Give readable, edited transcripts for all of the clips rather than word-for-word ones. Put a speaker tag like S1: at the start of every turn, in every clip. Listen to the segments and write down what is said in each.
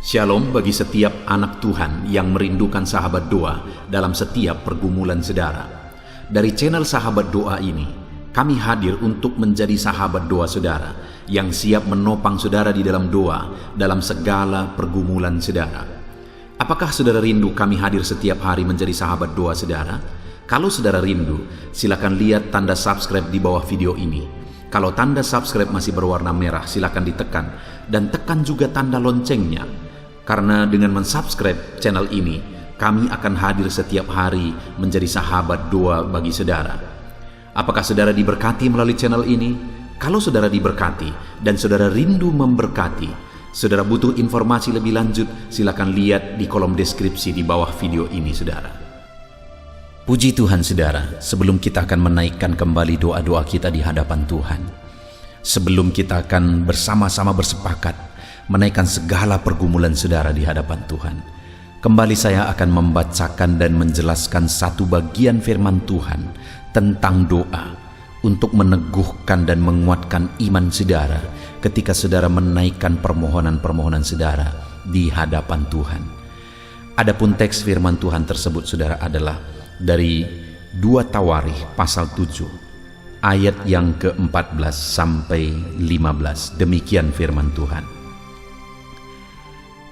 S1: Shalom bagi setiap anak Tuhan yang merindukan sahabat doa dalam setiap pergumulan saudara. Dari channel Sahabat Doa ini, kami hadir untuk menjadi sahabat doa saudara yang siap menopang saudara di dalam doa dalam segala pergumulan saudara. Apakah saudara rindu kami hadir setiap hari menjadi sahabat doa saudara? Kalau saudara rindu, silakan lihat tanda subscribe di bawah video ini. Kalau tanda subscribe masih berwarna merah, silakan ditekan dan tekan juga tanda loncengnya. Karena dengan mensubscribe channel ini, kami akan hadir setiap hari menjadi sahabat doa bagi saudara. Apakah saudara diberkati melalui channel ini? Kalau saudara diberkati dan saudara rindu memberkati, saudara butuh informasi lebih lanjut, silakan lihat di kolom deskripsi di bawah video ini saudara. Puji Tuhan saudara, sebelum kita akan menaikkan kembali doa-doa kita di hadapan Tuhan, sebelum kita akan bersama-sama bersepakat menaikkan segala pergumulan saudara di hadapan Tuhan, kembali saya akan membacakan dan menjelaskan satu bagian firman Tuhan tentang doa untuk meneguhkan dan menguatkan iman saudara ketika saudara menaikkan permohonan-permohonan saudara di hadapan Tuhan. Adapun teks firman Tuhan tersebut saudara adalah dari 2 Tawarikh pasal 7 ayat yang ke-14 sampai 15. Demikian firman Tuhan.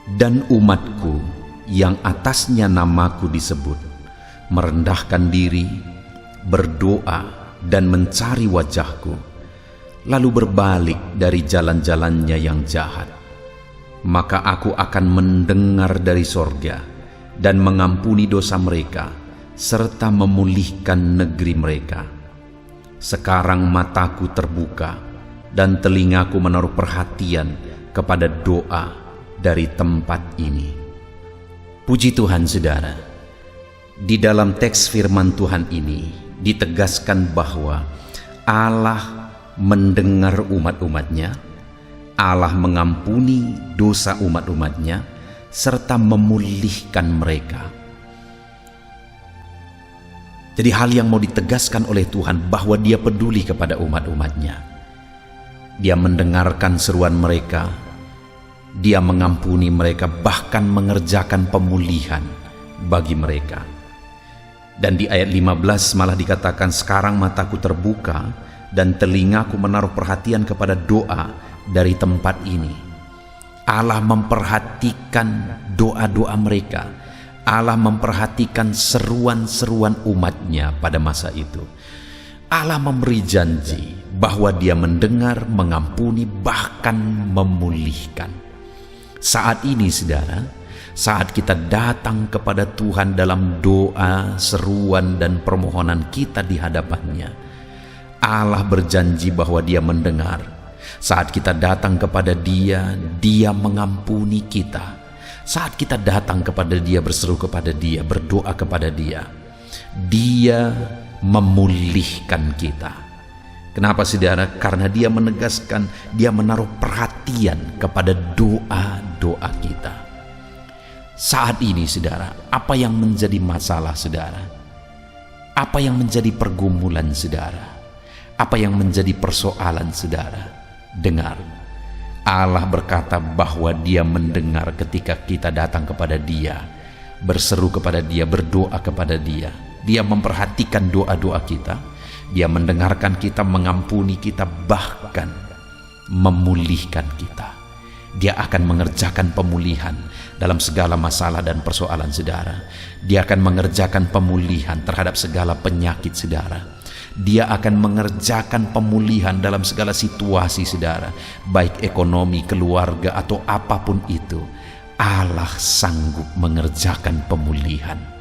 S1: Dan umatku yang atasnya namaku disebut, merendahkan diri, berdoa dan mencari wajahku, lalu berbalik dari jalan-jalannya yang jahat, maka aku akan mendengar dari sorga dan mengampuni dosa mereka, serta memulihkan negeri mereka. Sekarang mataku terbuka dan telingaku menaruh perhatian kepada doa dari tempat ini. Puji Tuhan saudara, di dalam teks firman Tuhan ini ditegaskan bahwa Allah mendengar umat-umatnya, Allah mengampuni dosa umat-umatnya, serta memulihkan mereka. Jadi hal yang mau ditegaskan oleh Tuhan bahwa Dia peduli kepada umat-umatnya. Dia mendengarkan seruan mereka, Dia mengampuni mereka, bahkan mengerjakan pemulihan bagi mereka. Dan di ayat 15 malah dikatakan, sekarang mataku terbuka dan telingaku menaruh perhatian kepada doa dari tempat ini. Allah memperhatikan doa-doa mereka. Allah memperhatikan seruan-seruan umatnya pada masa itu. Allah memberi janji bahwa Dia mendengar, mengampuni, bahkan memulihkan. Saat ini saudara, saat kita datang kepada Tuhan dalam doa, seruan dan permohonan kita di hadapannya, Allah berjanji bahwa Dia mendengar. Saat kita datang kepada Dia, Dia mengampuni kita. Saat kita datang kepada Dia, berseru kepada Dia, berdoa kepada Dia, Dia memulihkan kita. Kenapa saudara? Karena Dia menegaskan, Dia menaruh perhatian kepada doa-doa kita. Saat ini saudara, apa yang menjadi masalah saudara? Apa yang menjadi pergumulan saudara? Apa yang menjadi persoalan saudara? Dengar, Allah berkata bahwa Dia mendengar ketika kita datang kepada Dia, berseru kepada Dia, berdoa kepada Dia. Dia memperhatikan doa-doa kita. Dia mendengarkan kita, mengampuni kita, bahkan memulihkan kita. Dia akan mengerjakan pemulihan dalam segala masalah dan persoalan saudara. Dia akan mengerjakan pemulihan terhadap segala penyakit saudara. Dia akan mengerjakan pemulihan dalam segala situasi saudara, baik ekonomi, keluarga, atau apapun itu. Allah sanggup mengerjakan pemulihan.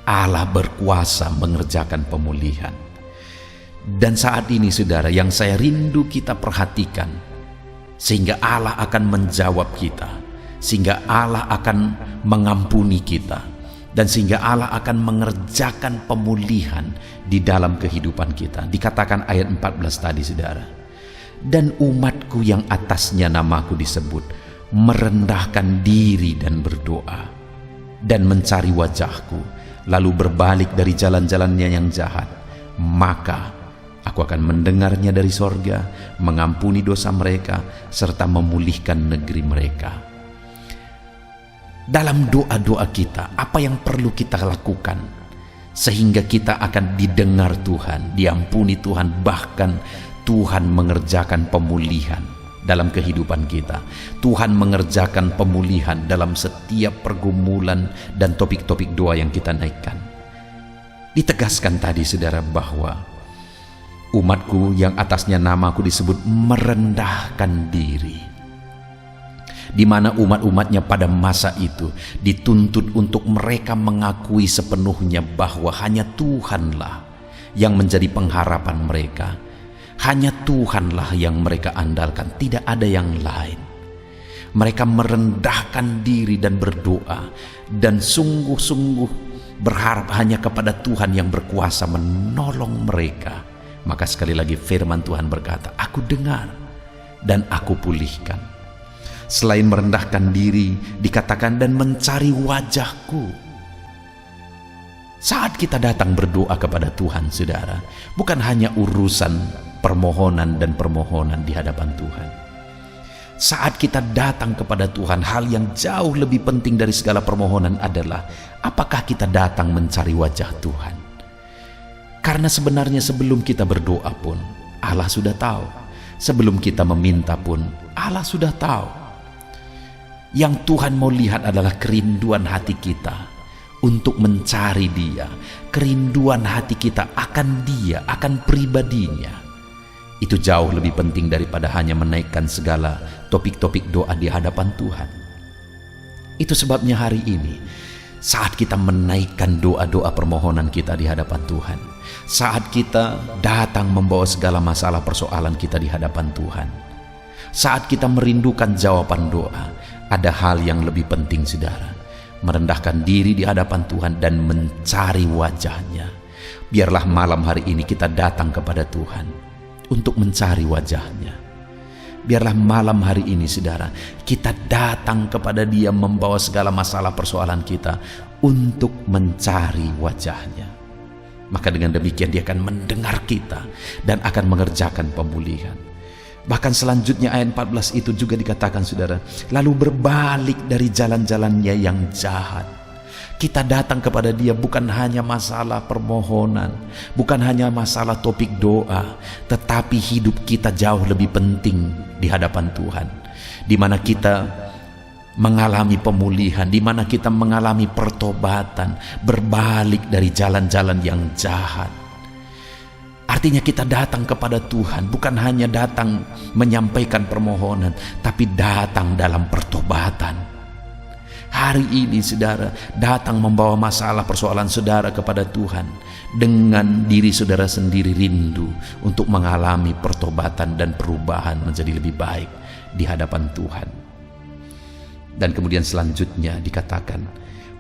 S1: Allah berkuasa mengerjakan pemulihan. Dan saat ini saudara, yang saya rindu kita perhatikan, sehingga Allah akan menjawab kita, sehingga Allah akan mengampuni kita, dan sehingga Allah akan mengerjakan pemulihan di dalam kehidupan kita. Dikatakan ayat 14 tadi saudara, dan umatku yang atasnya namaku disebut, merendahkan diri dan berdoa, dan mencari wajahku, lalu berbalik dari jalan-jalannya yang jahat, maka aku akan mendengarnya dari sorga, mengampuni dosa mereka, serta memulihkan negeri mereka. dalam doa-doa kita, apa yang perlu kita lakukan sehingga kita akan didengar Tuhan, diampuni Tuhan, bahkan Tuhan mengerjakan pemulihan dalam kehidupan kita. Tuhan mengerjakan pemulihan dalam setiap pergumulan dan topik-topik doa yang kita naikkan. Ditegaskan tadi saudara bahwa umatku yang atasnya namaku disebut merendahkan diri, di mana umat-umatnya pada masa itu dituntut untuk mereka mengakui sepenuhnya bahwa hanya Tuhanlah yang menjadi pengharapan mereka. Hanya Tuhanlah yang mereka andalkan, tidak ada yang lain. Mereka merendahkan diri dan berdoa dan sungguh-sungguh berharap hanya kepada Tuhan yang berkuasa menolong mereka. Maka sekali lagi firman Tuhan berkata, aku dengar dan aku pulihkan. Selain merendahkan diri, dikatakan dan mencari wajahku. Saat kita datang berdoa kepada Tuhan saudara, bukan hanya urusan permohonan dan permohonan di hadapan Tuhan. Saat kita datang kepada Tuhan, hal yang jauh lebih penting dari segala permohonan adalah apakah kita datang mencari wajah Tuhan. Karena sebenarnya sebelum kita berdoa pun Allah sudah tahu. Sebelum kita meminta pun Allah sudah tahu. Yang Tuhan mau lihat adalah kerinduan hati kita untuk mencari Dia, kerinduan hati kita akan Dia, akan pribadinya. Itu jauh lebih penting daripada hanya menaikkan segala topik-topik doa di hadapan Tuhan. Itu sebabnya hari ini, saat kita menaikkan doa-doa permohonan kita di hadapan Tuhan, saat kita datang membawa segala masalah persoalan kita di hadapan Tuhan, saat kita merindukan jawaban doa, ada hal yang lebih penting saudara, merendahkan diri di hadapan Tuhan dan mencari wajahnya. Biarlah malam hari ini kita datang kepada Tuhan untuk mencari wajahnya. Biarlah malam hari ini saudara, kita datang kepada Dia membawa segala masalah persoalan kita untuk mencari wajahnya. Maka dengan demikian Dia akan mendengar kita dan akan mengerjakan pemulihan. Bahkan selanjutnya ayat 14 itu juga dikatakan saudara, lalu berbalik dari jalan-jalannya yang jahat. Kita datang kepada Dia bukan hanya masalah permohonan, bukan hanya masalah topik doa, tetapi hidup kita jauh lebih penting di hadapan Tuhan, di mana kita mengalami pemulihan, di mana kita mengalami pertobatan, berbalik dari jalan-jalan yang jahat. Artinya kita datang kepada Tuhan bukan hanya datang menyampaikan permohonan, tapi datang dalam pertobatan. Hari ini saudara datang membawa masalah persoalan saudara kepada Tuhan dengan diri saudara sendiri rindu untuk mengalami pertobatan dan perubahan menjadi lebih baik di hadapan Tuhan. Dan kemudian selanjutnya dikatakan,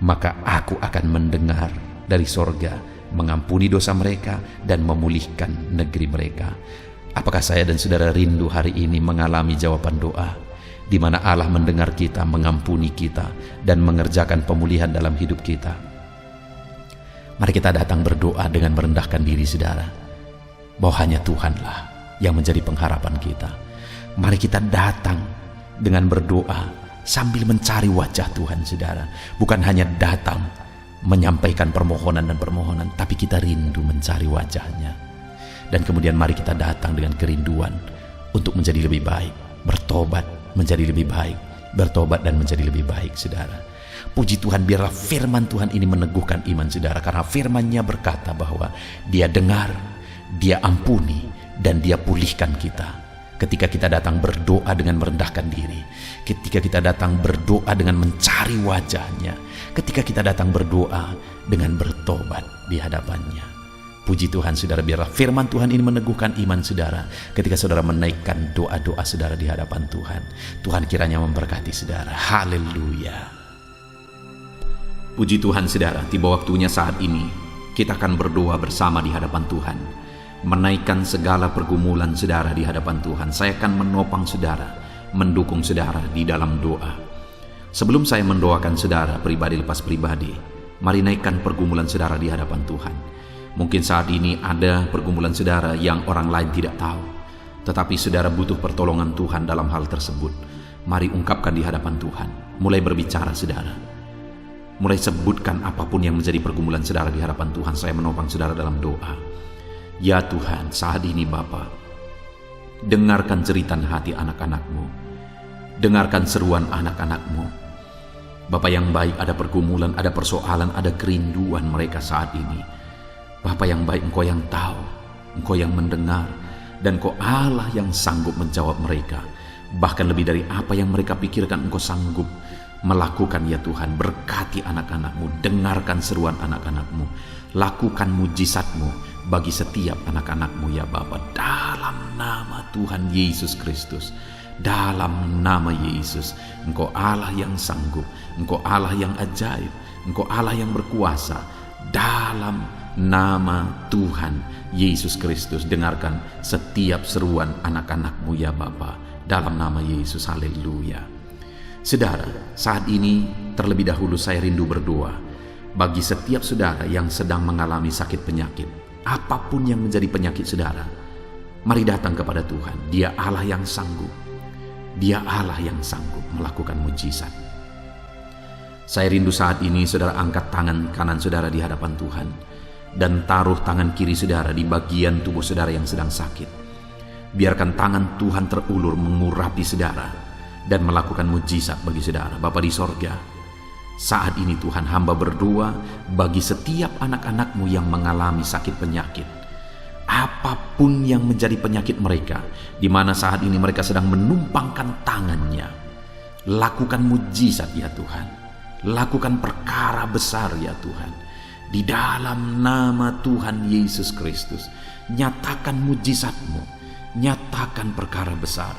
S1: maka aku akan mendengar dari sorga, mengampuni dosa mereka dan memulihkan negeri mereka. Apakah saya dan saudara rindu hari ini mengalami jawaban doa, di mana Allah mendengar kita, mengampuni kita, dan mengerjakan pemulihan dalam hidup kita? Mari kita datang berdoa dengan merendahkan diri saudara, bahwa hanya Tuhanlah yang menjadi pengharapan kita. Mari kita datang dengan berdoa sambil mencari wajah Tuhan saudara. Bukan hanya datang menyampaikan permohonan dan permohonan, tapi kita rindu mencari wajahnya. Dan kemudian mari kita datang dengan kerinduan untuk menjadi lebih baik, bertobat menjadi lebih baik, bertobat dan menjadi lebih baik saudara. Puji Tuhan, biarlah firman Tuhan ini meneguhkan iman saudara, karena firman-Nya berkata bahwa Dia dengar, Dia ampuni, dan Dia pulihkan kita. Ketika kita datang berdoa dengan merendahkan diri, ketika kita datang berdoa dengan mencari wajah-Nya, ketika kita datang berdoa dengan bertobat di hadapan-Nya. Puji Tuhan saudara, biarlah firman Tuhan ini meneguhkan iman saudara ketika saudara menaikkan doa-doa saudara di hadapan Tuhan. Tuhan kiranya memberkati saudara. Haleluya. Puji Tuhan saudara, tiba waktunya saat ini kita akan berdoa bersama di hadapan Tuhan, menaikkan segala pergumulan saudara di hadapan Tuhan. Saya akan menopang saudara, mendukung saudara di dalam doa. Sebelum saya mendoakan saudara pribadi lepas pribadi, mari naikkan pergumulan saudara di hadapan Tuhan. Mungkin saat ini ada pergumulan saudara yang orang lain tidak tahu, tetapi saudara butuh pertolongan Tuhan dalam hal tersebut. Mari ungkapkan di hadapan Tuhan. Mulai berbicara saudara. mulai sebutkan apapun yang menjadi pergumulan saudara di hadapan Tuhan. Saya menopang saudara dalam doa. Ya Tuhan, saat ini Bapa, dengarkan jeritan hati anak-anak-Mu, dengarkan seruan anak-anak-Mu. Bapa yang baik, ada pergumulan, ada persoalan, ada kerinduan mereka saat ini. Bapa yang baik, Engkau yang tahu, Engkau yang mendengar, dan Engkau Allah yang sanggup menjawab mereka. Bahkan lebih dari apa yang mereka pikirkan, Engkau sanggup melakukan. Ya Tuhan, berkati anak-anak-Mu, dengarkan seruan anak-anak-Mu, lakukan mujizat-Mu bagi setiap anak-anak-Mu ya Bapa, dalam nama Tuhan Yesus Kristus. Dalam nama Yesus, Engkau Allah yang sanggup, Engkau Allah yang ajaib, Engkau Allah yang berkuasa. Dalam nama Tuhan Yesus Kristus, dengarkan setiap seruan anak-anak-Mu ya Bapa, dalam nama Yesus. Haleluya. Saudara, saat ini terlebih dahulu saya rindu berdoa bagi setiap saudara yang sedang mengalami sakit penyakit. Apapun yang menjadi penyakit saudara, mari datang kepada Tuhan. Dia Allah yang sanggup. Dia Allah yang sanggup melakukan mujizat. Saya rindu saat ini saudara angkat tangan kanan saudara di hadapan Tuhan dan taruh tangan kiri saudara di bagian tubuh saudara yang sedang sakit. Biarkan tangan Tuhan terulur mengurapi saudara dan melakukan mujizat bagi saudara. Bapa di sorga, saat ini Tuhan, hamba berdoa bagi setiap anak-anak-Mu yang mengalami sakit penyakit. Apapun yang menjadi penyakit mereka, di mana saat ini mereka sedang menumpangkan tangannya, lakukan mujizat ya Tuhan, lakukan perkara besar ya Tuhan. Di dalam nama Tuhan Yesus Kristus, nyatakan mujizat-Mu, nyatakan perkara besar.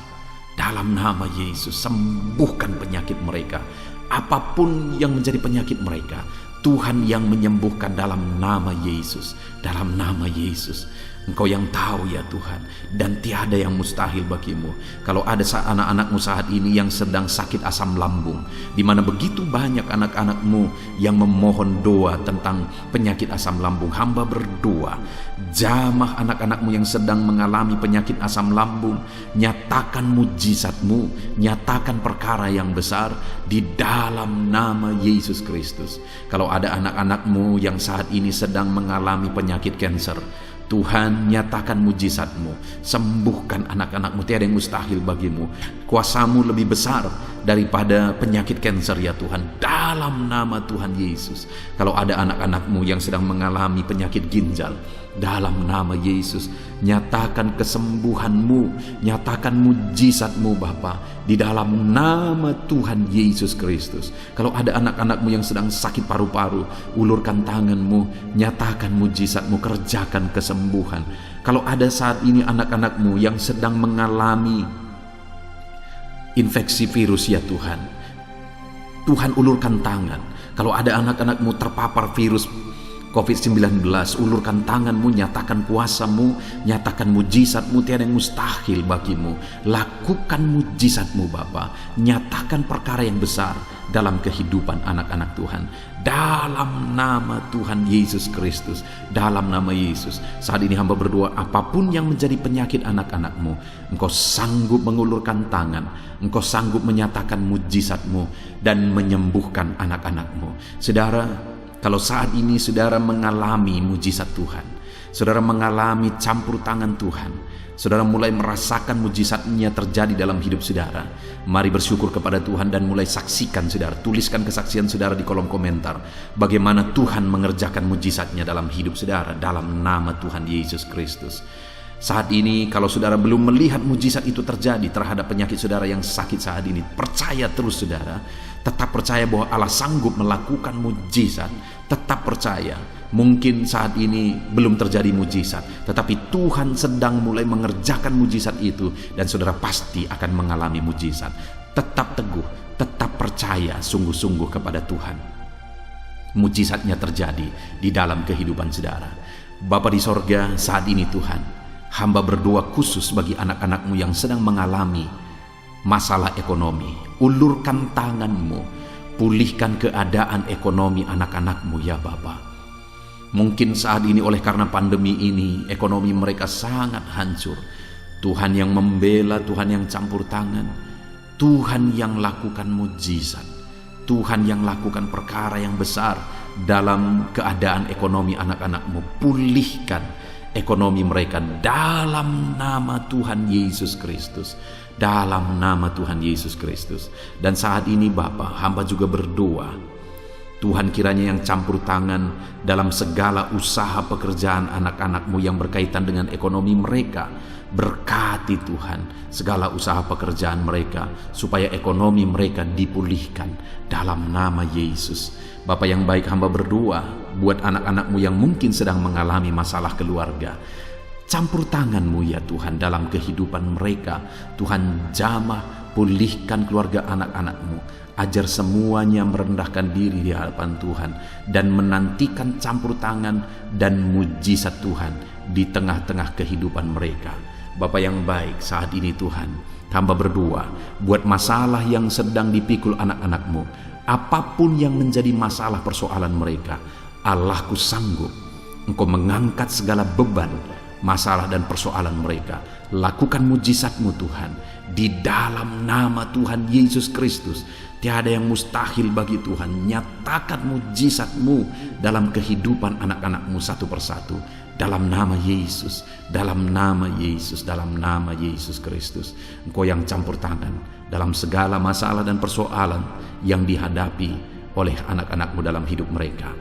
S1: Dalam nama Yesus, sembuhkan penyakit mereka. Apapun yang menjadi penyakit mereka, Tuhan yang menyembuhkan dalam nama Yesus. Dalam nama Yesus, Engkau yang tahu ya Tuhan, dan tiada yang mustahil bagimu. Kalau ada anak-anak-Mu saat ini yang sedang sakit asam lambung, di mana begitu banyak anak-anak-Mu yang memohon doa tentang penyakit asam lambung, hamba berdoa, jamah anak-anak-Mu yang sedang mengalami penyakit asam lambung, nyatakan mujizat-Mu, nyatakan perkara yang besar di dalam nama Yesus Kristus. Kalau ada anak-anak-Mu yang saat ini sedang mengalami penyakit kanker, Tuhan, nyatakan mujizat-Mu, sembuhkan anak-anak-Mu. Tiada yang mustahil bagimu. Kuasa-Mu lebih besar daripada penyakit kanker ya Tuhan, dalam nama Tuhan Yesus. Kalau ada anak-anak-Mu yang sedang mengalami penyakit ginjal, dalam nama Yesus, nyatakan kesembuhan-Mu, nyatakan mujizat-Mu Bapa, di dalam nama Tuhan Yesus Kristus. Kalau ada anak-anak-Mu yang sedang sakit paru-paru, ulurkan tangan-Mu, nyatakan mujizat-Mu, kerjakan kesembuhan. Kalau ada saat ini anak-anak-Mu yang sedang mengalami infeksi virus ya Tuhan, Tuhan ulurkan tangan. Kalau ada anak-anak-Mu terpapar virus COVID-19, ulurkan tangan-Mu, nyatakan kuasa-Mu, nyatakan mujizat-Mu. Tiada yang mustahil bagimu. Lakukan mujizat-Mu Bapa, nyatakan perkara yang besar dalam kehidupan anak-anak Tuhan, dalam nama Tuhan Yesus Kristus. Dalam nama Yesus, saat ini hamba berdoa, apapun yang menjadi penyakit anak-anak-Mu, Engkau sanggup mengulurkan tangan, Engkau sanggup menyatakan mujizat-Mu dan menyembuhkan anak-anak-Mu. Saudara, kalau saat ini saudara mengalami mujizat Tuhan, saudara mengalami campur tangan Tuhan, saudara mulai merasakan mujizatnya terjadi dalam hidup saudara, mari bersyukur kepada Tuhan dan mulai saksikan saudara. Tuliskan kesaksian saudara di kolom komentar, bagaimana Tuhan mengerjakan mujizatnya dalam hidup saudara, dalam nama Tuhan Yesus Kristus. Saat ini kalau saudara belum melihat mujizat itu terjadi terhadap penyakit saudara yang sakit saat ini, percaya terus saudara. Tetap percaya bahwa Allah sanggup melakukan mujizat. Tetap percaya. Mungkin saat ini belum terjadi mujizat, tetapi Tuhan sedang mulai mengerjakan mujizat itu, dan saudara pasti akan mengalami mujizat. Tetap teguh, tetap percaya sungguh-sungguh kepada Tuhan. Mujizatnya terjadi di dalam kehidupan saudara. Bapa di sorga, saat ini Tuhan, hamba berdoa khusus bagi anak-anak-Mu yang sedang mengalami masalah ekonomi. Ulurkan tangan-Mu, pulihkan keadaan ekonomi anak-anak-Mu ya Bapa. Mungkin saat ini oleh karena pandemi ini, ekonomi mereka sangat hancur. Tuhan yang membela, Tuhan yang campur tangan, Tuhan yang lakukan mujizat. Tuhan yang lakukan perkara yang besar dalam keadaan ekonomi anak-anak-Mu. Pulihkan ekonomi mereka dalam nama Tuhan Yesus Kristus. Dalam nama Tuhan Yesus Kristus. Dan saat ini Bapa, hamba juga berdoa, Tuhan kiranya yang campur tangan dalam segala usaha pekerjaan anak-anak-Mu yang berkaitan dengan ekonomi mereka. Berkati Tuhan segala usaha pekerjaan mereka, supaya ekonomi mereka dipulihkan dalam nama Yesus. Bapa yang baik, hamba berdoa buat anak-anak-Mu yang mungkin sedang mengalami masalah keluarga. Campur tangan-Mu ya Tuhan dalam kehidupan mereka. Tuhan jamah, pulihkan keluarga anak-anak-Mu. Ajar semuanya merendahkan diri di hadapan Tuhan dan menantikan campur tangan dan mujizat Tuhan di tengah-tengah kehidupan mereka. Bapa yang baik, saat ini Tuhan, hamba berdoa buat masalah yang sedang dipikul anak-anak-Mu. Apapun yang menjadi masalah persoalan mereka, Allahku sanggup. Engkau mengangkat segala beban, masalah dan persoalan mereka. Lakukan mujizat-Mu Tuhan, di dalam nama Tuhan Yesus Kristus. Tiada yang mustahil bagi Tuhan. Nyatakan mujizat-Mu dalam kehidupan anak-anak-Mu satu persatu. Dalam nama Yesus, dalam nama Yesus, dalam nama Yesus Kristus. Engkau yang campur tangan dalam segala masalah dan persoalan yang dihadapi oleh anak-anak-Mu dalam hidup mereka.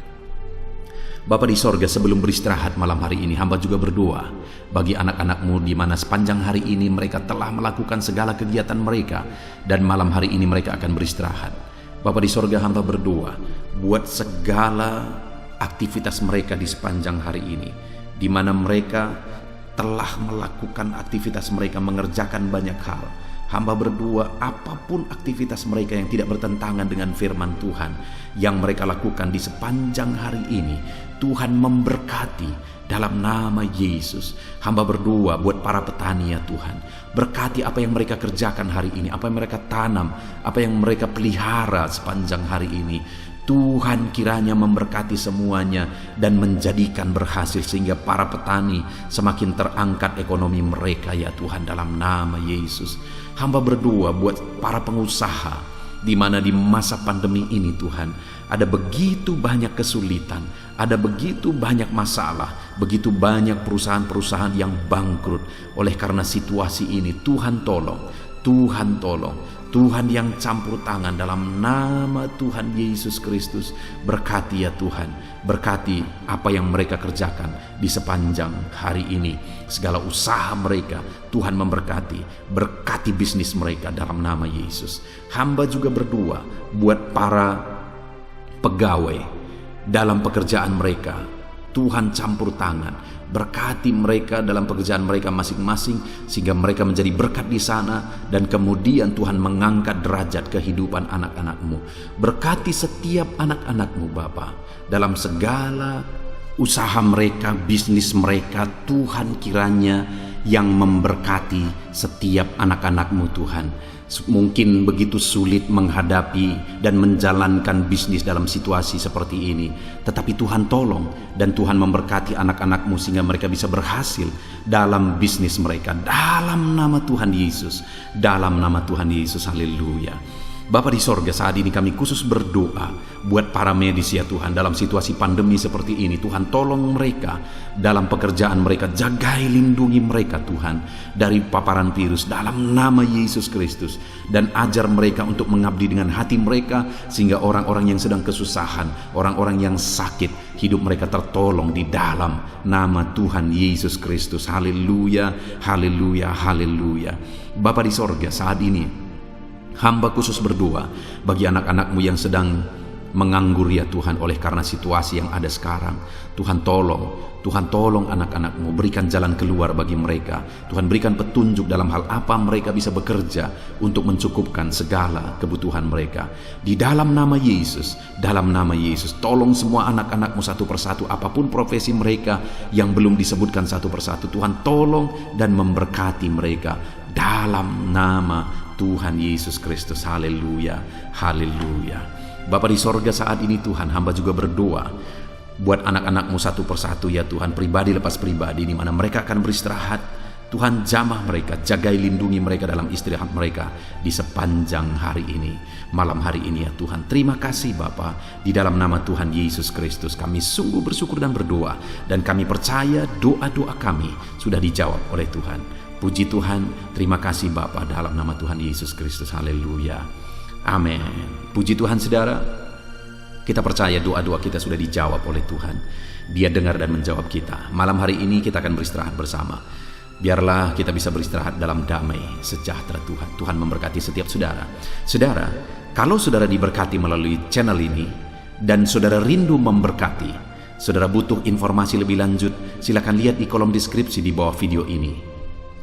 S1: Bapa di sorga, sebelum beristirahat malam hari ini, hamba juga berdoa bagi anak-anak-Mu di mana sepanjang hari ini mereka telah melakukan segala kegiatan mereka, dan malam hari ini mereka akan beristirahat. Bapa di sorga, hamba berdoa buat segala aktivitas mereka di sepanjang hari ini, di mana mereka telah melakukan aktivitas mereka, mengerjakan banyak hal. Hamba berdoa apapun aktivitas mereka yang tidak bertentangan dengan firman Tuhan yang mereka lakukan di sepanjang hari ini, Tuhan memberkati dalam nama Yesus. Hamba berdoa buat para petani ya Tuhan, berkati apa yang mereka kerjakan hari ini, apa yang mereka tanam, apa yang mereka pelihara sepanjang hari ini. Tuhan kiranya memberkati semuanya dan menjadikan berhasil, sehingga para petani semakin terangkat ekonomi mereka ya Tuhan, dalam nama Yesus. Hamba berdoa buat para pengusaha, di mana di masa pandemi ini Tuhan, ada begitu banyak kesulitan, ada begitu banyak masalah, begitu banyak perusahaan-perusahaan yang bangkrut oleh karena situasi ini. Tuhan tolong, Tuhan tolong, Tuhan yang campur tangan dalam nama Tuhan Yesus Kristus. Berkati ya Tuhan, berkati apa yang mereka kerjakan di sepanjang hari ini. Segala usaha mereka Tuhan memberkati, berkati bisnis mereka dalam nama Yesus. Hamba juga berdoa buat para pegawai dalam pekerjaan mereka. Tuhan campur tangan, berkati mereka dalam pekerjaan mereka masing-masing, sehingga mereka menjadi berkat di sana, dan kemudian Tuhan mengangkat derajat kehidupan anak-anak-Mu. Berkati setiap anak-anak-Mu Bapa dalam segala usaha mereka, bisnis mereka. Tuhan kiranya yang memberkati setiap anak-anak-Mu Tuhan. Mungkin begitu sulit menghadapi dan menjalankan bisnis dalam situasi seperti ini, tetapi Tuhan tolong dan Tuhan memberkati anak-anak-Mu sehingga mereka bisa berhasil dalam bisnis mereka, dalam nama Tuhan Yesus, dalam nama Tuhan Yesus. Haleluya. Bapa di sorga, saat ini kami khusus berdoa buat para medis ya Tuhan, dalam situasi pandemi seperti ini. Tuhan tolong mereka dalam pekerjaan mereka, jagai lindungi mereka Tuhan dari paparan virus dalam nama Yesus Kristus, dan ajar mereka untuk mengabdi dengan hati mereka, sehingga orang-orang yang sedang kesusahan, orang-orang yang sakit, hidup mereka tertolong di dalam nama Tuhan Yesus Kristus. Haleluya, haleluya, haleluya. Bapa di sorga, saat ini hamba khusus berdoa bagi anak-anak-Mu yang sedang menganggur ya Tuhan, oleh karena situasi yang ada sekarang. Tuhan tolong anak-anak-Mu, berikan jalan keluar bagi mereka. Tuhan berikan petunjuk dalam hal apa mereka bisa bekerja untuk mencukupkan segala kebutuhan mereka. Di dalam nama Yesus, dalam nama Yesus, tolong semua anak-anak-Mu satu persatu, apapun profesi mereka yang belum disebutkan satu persatu. Tuhan tolong dan memberkati mereka dalam nama Tuhan Yesus Kristus. Haleluya, haleluya. Bapa di sorga, saat ini Tuhan, hamba juga berdoa buat anak-anak-Mu satu persatu ya Tuhan, pribadi lepas pribadi, di mana mereka akan beristirahat. Tuhan jamah mereka, jagai lindungi mereka dalam istirahat mereka di sepanjang hari ini, malam hari ini ya Tuhan. Terima kasih Bapa, di dalam nama Tuhan Yesus Kristus kami sungguh bersyukur dan berdoa, dan kami percaya doa-doa kami sudah dijawab oleh Tuhan. Puji Tuhan, terima kasih Bapa, dalam nama Tuhan Yesus Kristus. Haleluya. Amin. Puji Tuhan saudara, kita percaya doa-doa kita sudah dijawab oleh Tuhan. Dia dengar dan menjawab kita. Malam hari ini kita akan beristirahat bersama. Biarlah kita bisa beristirahat dalam damai sejahtera Tuhan. Tuhan memberkati setiap saudara. Saudara, kalau saudara diberkati melalui channel ini dan saudara rindu memberkati, saudara butuh informasi lebih lanjut, silakan lihat di kolom deskripsi di bawah video ini.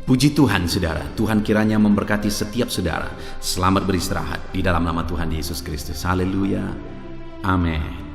S1: Puji Tuhan saudara, Tuhan kiranya memberkati setiap saudara. Selamat beristirahat di dalam nama Tuhan Yesus Kristus. Haleluya. Amin.